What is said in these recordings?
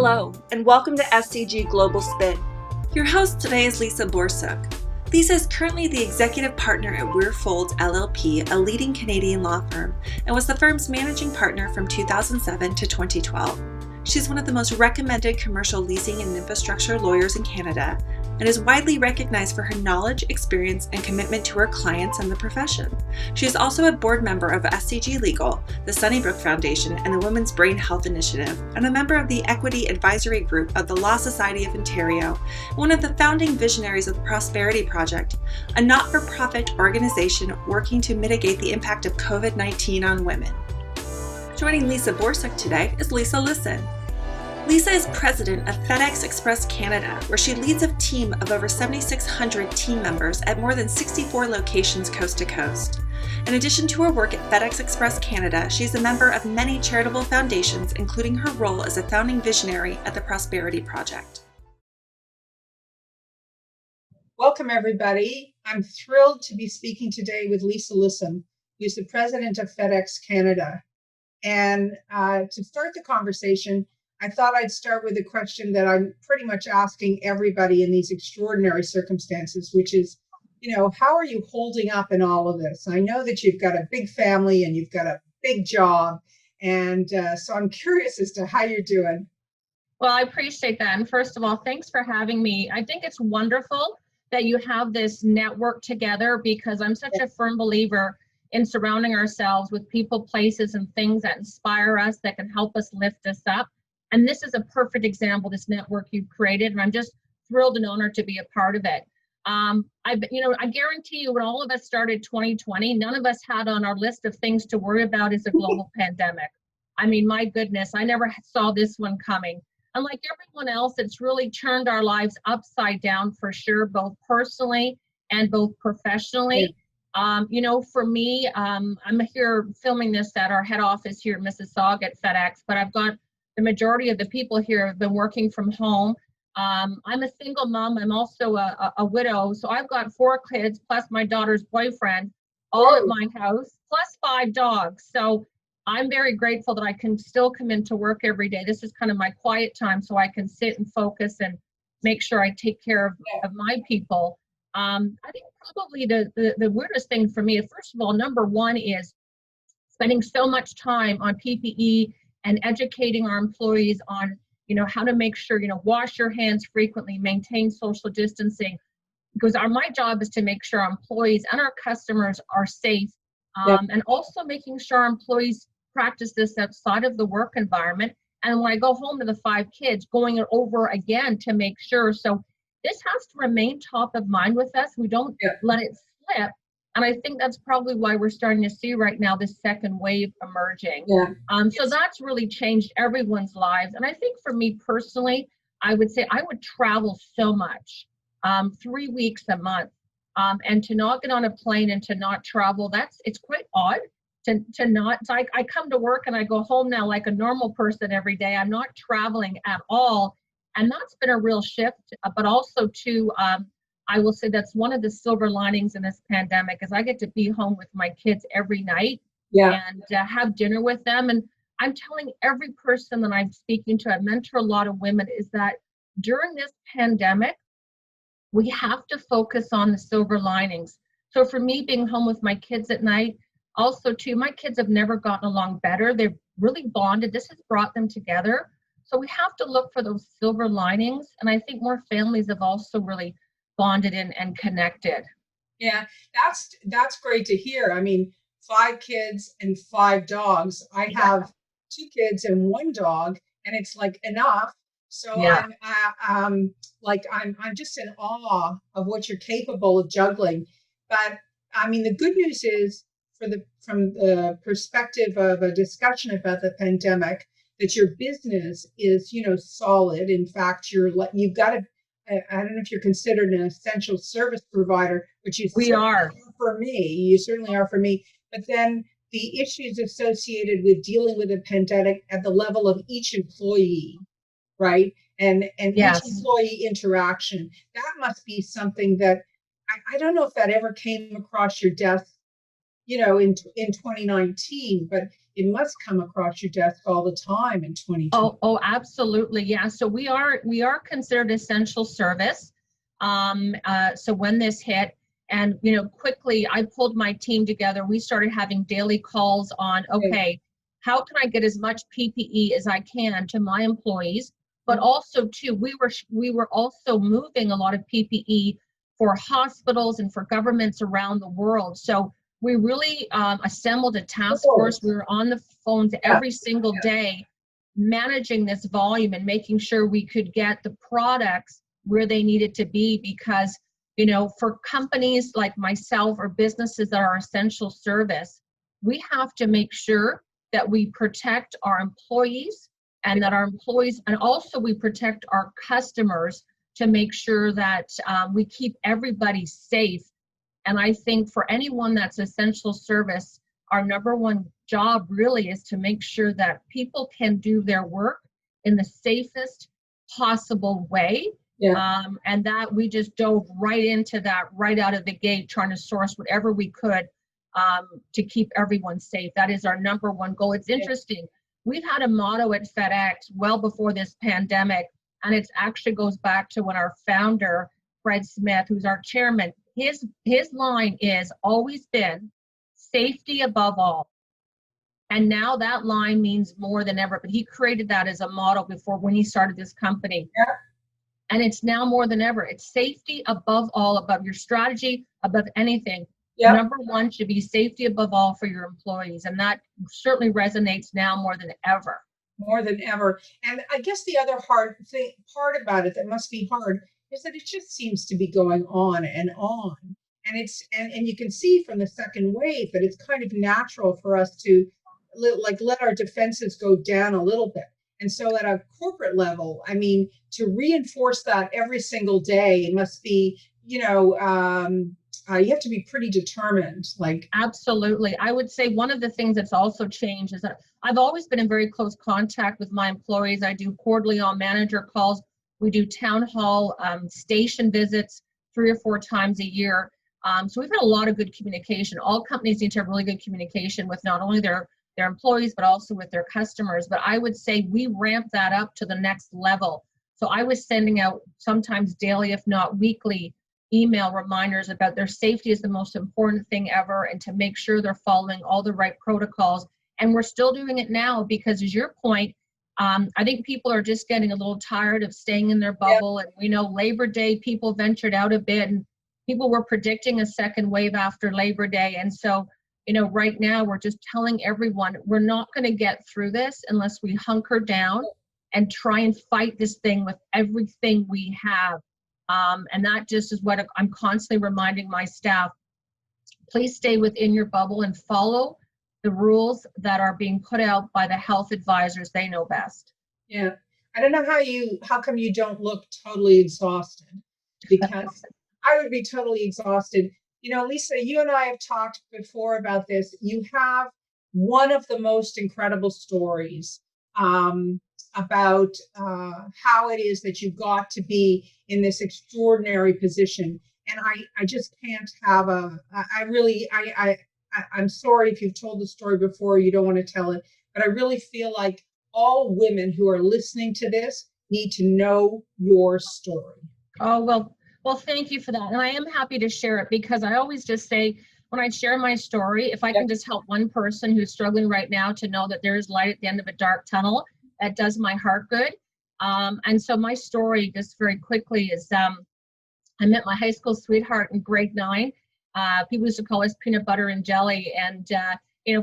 Hello, and welcome to SCG Global Spin. Your host today is Lisa Borsook. Lisa is currently the executive partner at WeirFoulds LLP, a leading Canadian law firm, and was the firm's managing partner from 2007 to 2012. She's one of the most recommended commercial leasing and infrastructure lawyers in Canada, and is widely recognized for her knowledge, experience, and commitment to her clients and the profession. She is also a board member of SCG Legal, the Sunnybrook Foundation, and the Women's Brain Health Initiative, and a member of the Equity Advisory Group of the Law Society of Ontario, and one of the founding visionaries of the Prosperity Project, a not-for-profit organization working to mitigate the impact of COVID-19 on women. Joining Lisa Borsook today is Lisa Lisson. Lisa is president of FedEx Express Canada, where she leads a team of over 7,600 team members at more than 64 locations coast to coast. In addition to her work at FedEx Express Canada, she's a member of many charitable foundations, including her role as a founding visionary at the Prosperity Project. Welcome, everybody. I'm thrilled to be speaking today with Lisa Lisson, who's the president of FedEx Canada. And to start the conversation, I thought I'd start with a question that I'm pretty much asking everybody in these extraordinary circumstances, which is, how are you holding up in all of this? I know that you've got a big family and you've got a big job. And so I'm curious as to how you're doing. Well, I appreciate that. And first of all, thanks for having me. I think it's wonderful that you have this network together, because I'm such a firm believer in surrounding ourselves with people, places, and things that inspire us, that can help us lift us up. And this is a perfect example, this network you've created, and I'm just thrilled and honored to be a part of it. I guarantee you, when all of us started 2020, none of us had on our list of things to worry about is a global pandemic. I mean, my goodness, I never saw this one coming. And like everyone else, it's really turned our lives upside down for sure, both personally and both professionally. Yeah. For me, I'm here filming this at our head office here in Mississauga at FedEx, but I've got the majority of the people here have been working from home. I'm a single mom. I'm also a widow. So I've got 4 kids plus my daughter's boyfriend, all at my house, plus 5 dogs. So I'm very grateful that I can still come into work every day. This is kind of my quiet time, so I can sit and focus and make sure I take care of my people. I think probably the weirdest thing for me, first of all, number one is spending so much time on PPE and educating our employees on, how to make sure, wash your hands frequently, maintain social distancing, because my job is to make sure our employees and our customers are safe, and also making sure our employees practice this outside of the work environment. And when I go home to the 5 kids, going it over again to make sure. So this has to remain top of mind with us. We don't let it slip. And I think that's probably why we're starting to see right now this second wave emerging. So that's really changed everyone's lives. And I think for me personally, I would say I would travel so much, 3 weeks a month, and to not get on a plane and to not travel, it's quite odd to not. So I come to work and I go home now like a normal person every day. I'm not traveling at all. And that's been a real shift, but also too, I will say that's one of the silver linings in this pandemic is I get to be home with my kids every night and have dinner with them. And I'm telling every person that I'm speaking to, I mentor a lot of women, is that during this pandemic, we have to focus on the silver linings. So for me, being home with my kids at night, also too, my kids have never gotten along better. They've really bonded. This has brought them together. So we have to look for those silver linings. And I think more families have also really bonded and connected. Yeah, that's great to hear. I mean, 5 kids and 5 dogs. I have 2 kids and 1 dog, and it's like enough. So I'm just in awe of what you're capable of juggling. But I mean, the good news is, from the perspective of a discussion about the pandemic, that your business is, solid. In fact, you've got to. I don't know if you're considered an essential service provider, which we are for me. You certainly are for me. But then the issues associated with dealing with a pandemic at the level of each employee, right? And each employee interaction, that must be something that I don't know if that ever came across your desk in 2019, but it must come across your desk all the time in 2020. Oh, absolutely. Yeah. So we are considered essential service. So when this hit, and quickly I pulled my team together. We started having daily calls on, Okay. okay, how can I get as much PPE as I can to my employees? But Mhm. also too, we were also moving a lot of PPE for hospitals and for governments around the world. So we really assembled a Of task force. course. We were on the phones Yeah. every single day managing this volume and making sure we could get the products where they needed to be, because for companies like myself or businesses that are essential service, we have to make sure that we protect our employees, and that our employees, and also we protect our customers, to make sure that we keep everybody safe. And I think for anyone that's essential service, our number one job really is to make sure that people can do their work in the safest possible way. Yeah. And that we just dove right into that right out of the gate, trying to source whatever we could to keep everyone safe. That is our number one goal. It's interesting. We've had a motto at FedEx well before this pandemic, and it actually goes back to when our founder, Fred Smith, who's our chairman, his line is always been safety above all. And now that line means more than ever, but he created that as a model before when he started this company. Yeah. And it's now more than ever. It's safety above all, above your strategy, above anything. Yeah. Number one should be safety above all for your employees. And that certainly resonates now more than ever. More than ever. And I guess the other part about it that must be hard is that it just seems to be going on and on. And and you can see from the second wave that it's kind of natural for us to let our defenses go down a little bit. And so at a corporate level, I mean, to reinforce that every single day must be, you have to be pretty determined. Like, Absolutely. I would say one of the things that's also changed is that I've always been in very close contact with my employees. I do quarterly all manager calls. We do town hall station visits 3 or 4 times a year. So we've had a lot of good communication. All companies need to have really good communication with not only their employees, but also with their customers. But I would say we ramped that up to the next level. So I was sending out sometimes daily, if not weekly, email reminders about their safety is the most important thing ever, and to make sure they're following all the right protocols. And we're still doing it now because, as your point, I think people are just getting a little tired of staying in their yeah, bubble. And we know Labor Day, people ventured out a bit, and people were predicting a second wave after Labor Day. And so, right now we're just telling everyone we're not going to get through this unless we hunker down and try and fight this thing with everything we have. And that just is what I'm constantly reminding my staff. Please stay within your bubble and follow the rules that are being put out by the health advisors. They know best. yeah. I don't know how come you don't look totally exhausted, because I would be totally exhausted. Lisa, you and I have talked before about this. You have one of the most incredible stories um, about how it is that you got to be in this extraordinary position. And I just can't have I really, I'm sorry if you've told the story before, you don't want to tell it, but I really feel like all women who are listening to this need to know your story. Oh, well, thank you for that. And I am happy to share it, because I always just say, when I share my story, if I Yeah. can just help one person who's struggling right now to know that there is light at the end of a dark tunnel, that does my heart good. And so my story, just very quickly, is I met my high school sweetheart in grade 9. People used to call us peanut butter and jelly. And,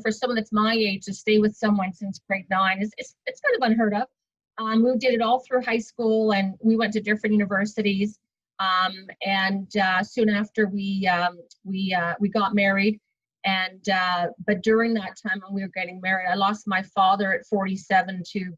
for someone that's my age to stay with someone since grade 9 it's kind of unheard of. We did it all through high school, and we went to different universities. And soon after we got married. And but during that time when we were getting married, I lost my father at 47 to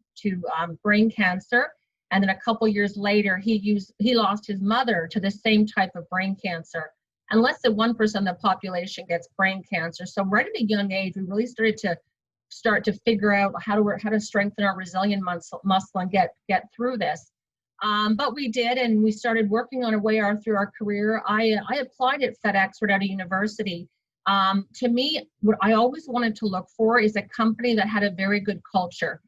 brain cancer. And then a couple years later, he lost his mother to the same type of brain cancer. And less than 1% of the population gets brain cancer. So right at a young age, we really started to figure out how to strengthen our resilient muscle and get through this. But we did, and we started working on our way through our career. I applied at FedEx right out of university. To me, what I always wanted to look for is a company that had a very good culture.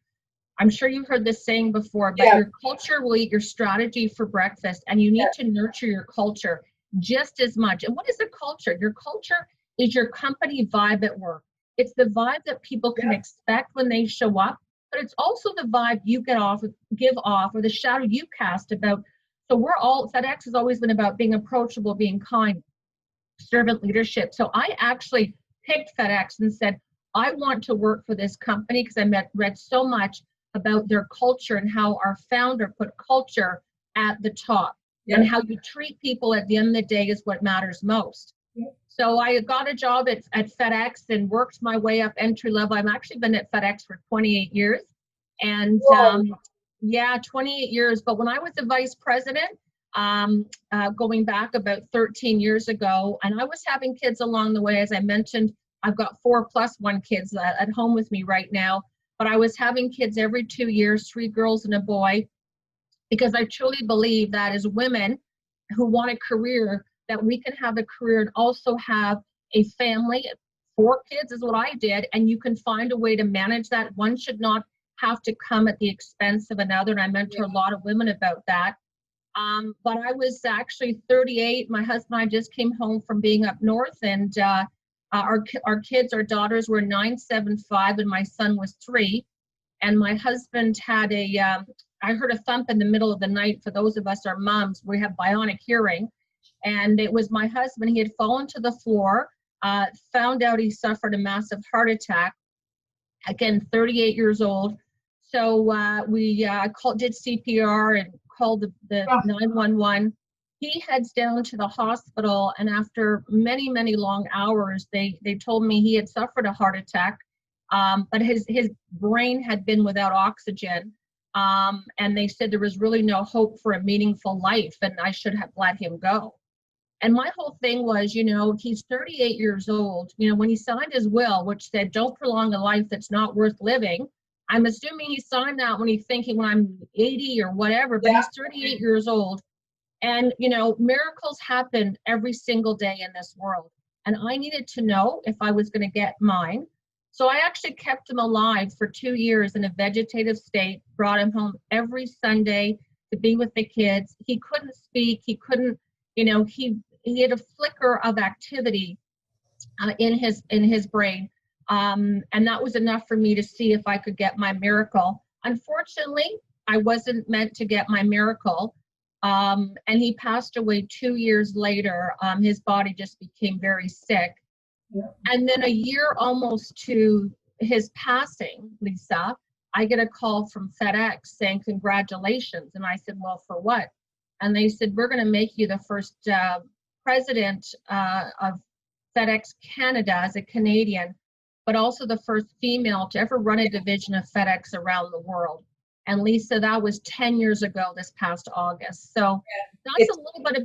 I'm sure you've heard this saying before, but Yeah. your culture will eat your strategy for breakfast, and you need to nurture your culture just as much. And what is a culture? Your culture is your company vibe at work. It's the vibe that people can expect when they show up, but it's also the vibe you give off, or the shadow you cast about. So FedEx has always been about being approachable, being kind, servant leadership. So I actually picked FedEx and said, I want to work for this company because I read so much about their culture and how our founder put culture at the top, and how you treat people at the end of the day is what matters most. So I got a job at FedEx and worked my way up entry level. I've actually been at FedEx for 28 years. And 28 years. But when I was a vice president, going back about 13 years ago, and I was having kids along the way. As I mentioned, I've got 4+1 kids at home with me right now, but I was having kids every 2 years, 3 girls and a boy, because I truly believe that as women who want a career, that we can have a career and also have a family. 4 kids is what I did, and you can find a way to manage that. One should not have to come at the expense of another, and I mentor a lot of women about that. But I was actually 38. My husband and I just came home from being up north, and our kids, our daughters were 9, 7, 5, and my son was 3. And my husband had I heard a thump in the middle of the night. For those of us, our moms, we have bionic hearing. And it was my husband. He had fallen to the floor, found out he suffered a massive heart attack. Again, 38 years old. So we did CPR and called the 911. He heads down to the hospital, and after many, many long hours, they told me he had suffered a heart attack, but his brain had been without oxygen, and they said there was really no hope for a meaningful life, and I should have let him go. And my whole thing was, he's 38 years old. When he signed his will, which said, don't prolong a life that's not worth living, I'm assuming he signed that when he's thinking, when I'm 80 or whatever, but he's 38 years old. And, miracles happen every single day in this world. And I needed to know if I was going to get mine. So I actually kept him alive for 2 years in a vegetative state, brought him home every Sunday to be with the kids. He couldn't speak. He couldn't, he had a flicker of activity in his brain. And that was enough for me to see if I could get my miracle. Unfortunately, I wasn't meant to get my miracle. And he passed away 2 years later. His body just became very sick. Yeah. And then a year almost to his passing, Lisa, I get a call from FedEx saying, congratulations. And I said, well, for what? And they said, we're going to make you the first president of FedEx Canada as a Canadian, but also the first female to ever run a division of FedEx around the world. And Lisa, that was 10 years ago this past August. So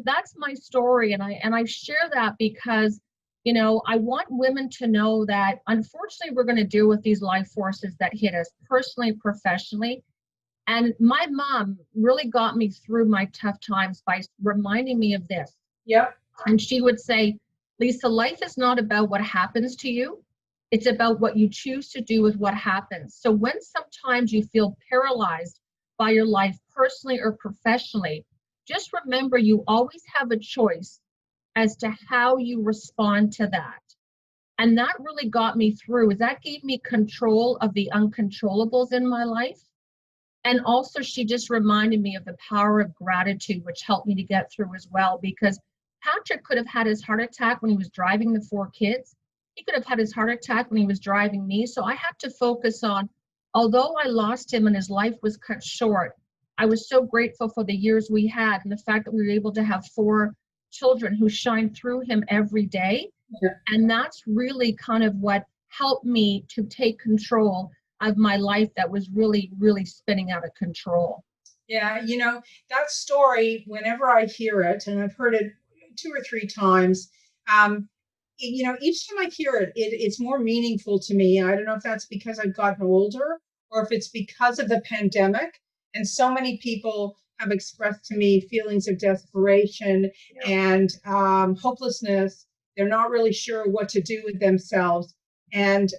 that's my story. And I share that because, I want women to know that unfortunately we're going to deal with these life forces that hit us personally, professionally. And my mom really got me through my tough times by reminding me of this. Yep. And she would say, Lisa, life is not about what happens to you. It's about what you choose to do with what happens. So when sometimes you feel paralyzed by your life personally or professionally, just remember you always have a choice as to how you respond to that. And that really got me through. That gave me control of the uncontrollables in my life. And also she just reminded me of the power of gratitude, which helped me to get through as well, because Patrick could have had his heart attack when he was driving the 4 kids. He could have had his heart attack when he was driving me. So I had to focus on, although I lost him and his life was cut short, I was so grateful for the years we had and the fact that we were able to have 4 children who shine through him every day. Yeah. And that's really kind of what helped me to take control of my life that was really, really spinning out of control. Yeah, that story, whenever I hear it, and I've heard it 2 or 3 times, each time I hear it, it's more meaningful to me. I don't know if that's because I've gotten older or if it's because of the pandemic. And so many people have expressed to me feelings of desperation and hopelessness. They're not really sure what to do with themselves. And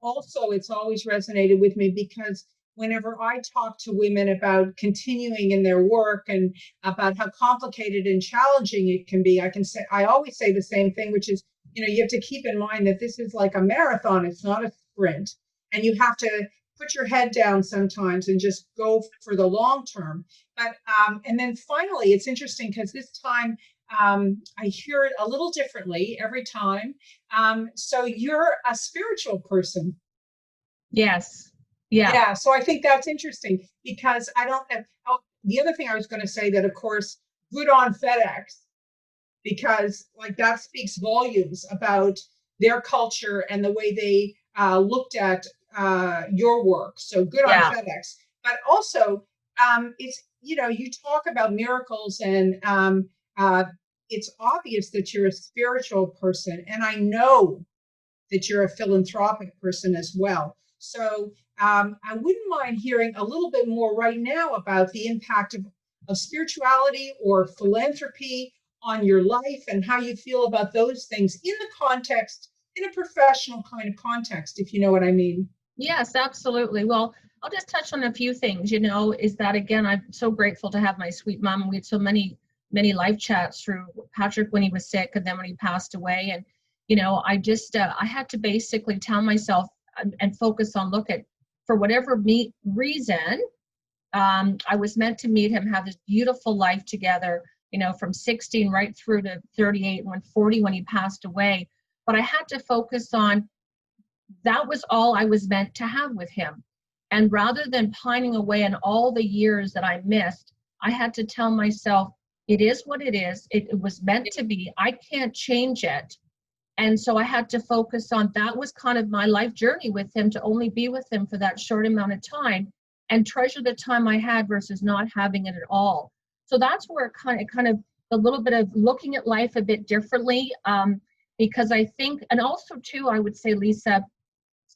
also, it's always resonated with me because whenever I talk to women about continuing in their work and about how complicated and challenging it can be, I always say the same thing, which is, you have to keep in mind that this is like a marathon. It's not a sprint. And you have to put your head down sometimes and just go for the long term. But, and then finally, it's interesting because this time, I hear it a little differently every time. So you're a spiritual person. Yes. Yeah. Yeah. So I think that's interesting because I don't have, the other thing I was going to say that, of course, good on FedEx, because like that speaks volumes about their culture and the way they looked at your work. So good on FedEx. But also, it's, you talk about miracles and it's obvious that you're a spiritual person. And I know that you're a philanthropic person as well. So I wouldn't mind hearing a little bit more right now about the impact of spirituality or philanthropy on your life and how you feel about those things in a professional kind of context, if you know what I mean. Yes, absolutely. Well, I'll just touch on a few things, is that, again, I'm so grateful to have my sweet mom. And we had so many live chats through Patrick when he was sick and then when he passed away. And, I had to basically tell myself and focus on, for whatever reason, I was meant to meet him, have this beautiful life together, from 16 right through to 38 and 40 when he passed away. But I had to focus on that was all I was meant to have with him. And rather than pining away in all the years that I missed, I had to tell myself, it is what it is. It was meant to be. I can't change it. And so I had to focus on that was kind of my life journey with him, to only be with him for that short amount of time and treasure the time I had versus not having it at all. So that's where it kind of a little bit of looking at life a bit differently, because I think, and also too, I would say, Lisa,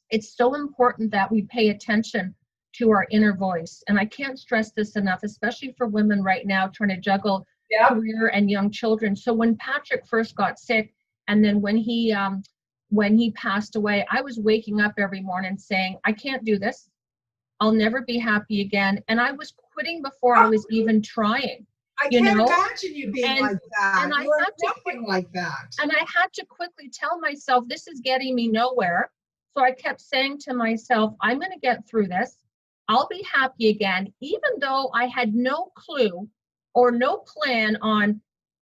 it's so important that we pay attention to our inner voice. And I can't stress this enough, especially for women right now trying to juggle career and young children. So when Patrick first got sick, and then when he passed away, I was waking up every morning saying, I can't do this. I'll never be happy again. And I was quitting before I was even trying. I can't imagine you being like that. And I had to like that. And I had to quickly tell myself, this is getting me nowhere. So I kept saying to myself, I'm going to get through this. I'll be happy again, even though I had no clue or no plan on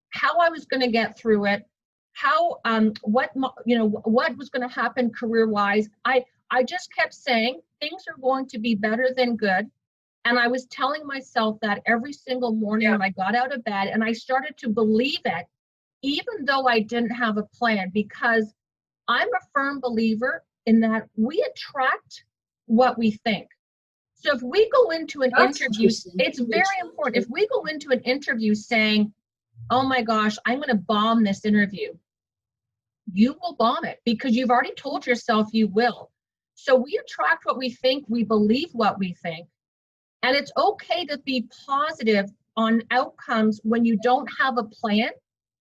how I was going to get through it, how what was going to happen career-wise. I just kept saying things are going to be better than good. And I was telling myself that every single morning when I got out of bed, and I started to believe it, even though I didn't have a plan, because I'm a firm believer in that we attract what we think. So if we go into an interview, it's very important. If we go into an interview saying, oh my gosh, I'm going to bomb this interview, you will bomb it because you've already told yourself you will. So we attract what we think, we believe what we think. And it's okay to be positive on outcomes when you don't have a plan.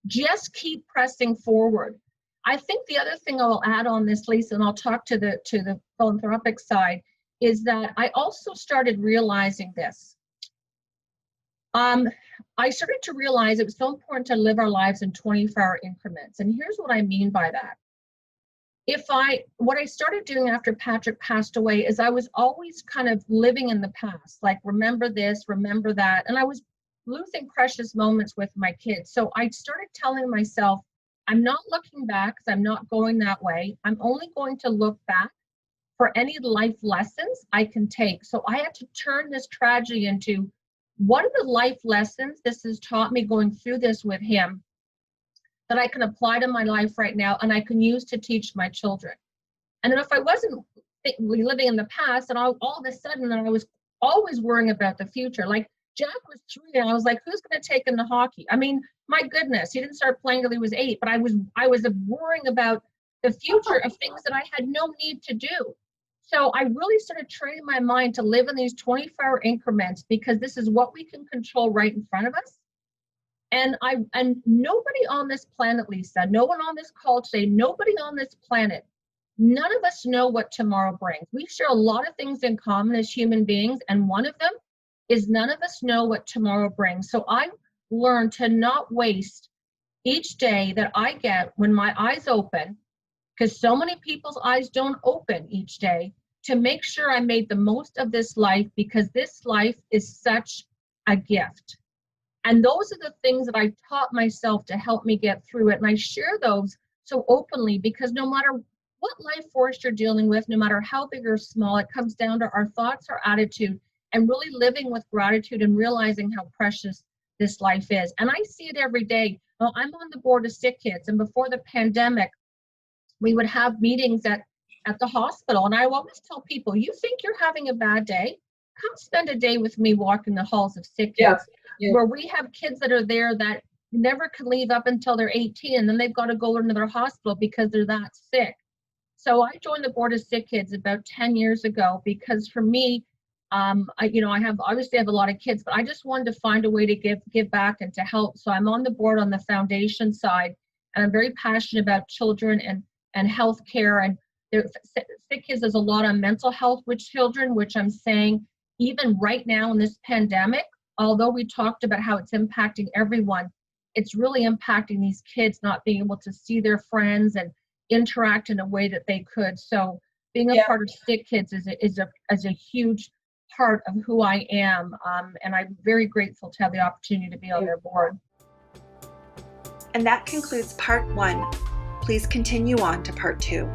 Just keep pressing forward. I think the other thing I'll add on this, Lisa, and I'll talk to the philanthropic side, is that I also started realizing this. I started to realize it was so important to live our lives in 24-hour increments. And here's what I mean by that. What I started doing after Patrick passed away is I was always kind of living in the past, like remember this, remember that. And I was losing precious moments with my kids. So I started telling myself, I'm not looking back because I'm not going that way. I'm only going to look back for any life lessons I can take. So I had to turn this tragedy into, what are the life lessons this has taught me going through this with him that I can apply to my life right now and I can use to teach my children? And then if I wasn't living in the past, and all of a sudden then I was always worrying about the future. Like Jack was 3 and I was like, who's going to take him to hockey? I mean, my goodness, he didn't start playing till he was 8, but I was worrying about the future of things that I had no need to do. So I really started training my mind to live in these 24-hour increments because this is what we can control right in front of us. And nobody on this planet, Lisa, no one on this call today, nobody on this planet, none of us know what tomorrow brings. We share a lot of things in common as human beings, and one of them is none of us know what tomorrow brings. So I learned to not waste each day that I get when my eyes open, because so many people's eyes don't open each day, to make sure I made the most of this life, because this life is such a gift. And those are the things that I taught myself to help me get through it. And I share those so openly because no matter what life force you're dealing with, no matter how big or small, it comes down to our thoughts, our attitude, and really living with gratitude and realizing how precious this life is. And I see it every day. Well, I'm on the board of Sick Kids, and before the pandemic, we would have meetings at the hospital. And I always tell people, you think you're having a bad day? Come spend a day with me walking the halls of Sick Kids, where we have kids that are there that never can leave up until they're 18, and then they've got to go into their hospital because they're that sick. So I joined the board of Sick Kids about 10 years ago because for me, I have a lot of kids, but I just wanted to find a way to give back and to help. So I'm on the board on the foundation side, and I'm very passionate about children and healthcare. And Sick Kids does a lot on mental health with children, which I'm saying even right now in this pandemic, although we talked about how it's impacting everyone, it's really impacting these kids not being able to see their friends and interact in a way that they could. So being a part of Sick Kids is a huge part of who I am, and I'm very grateful to have the opportunity to be on their board. And that concludes part 1. Please continue on to part 2.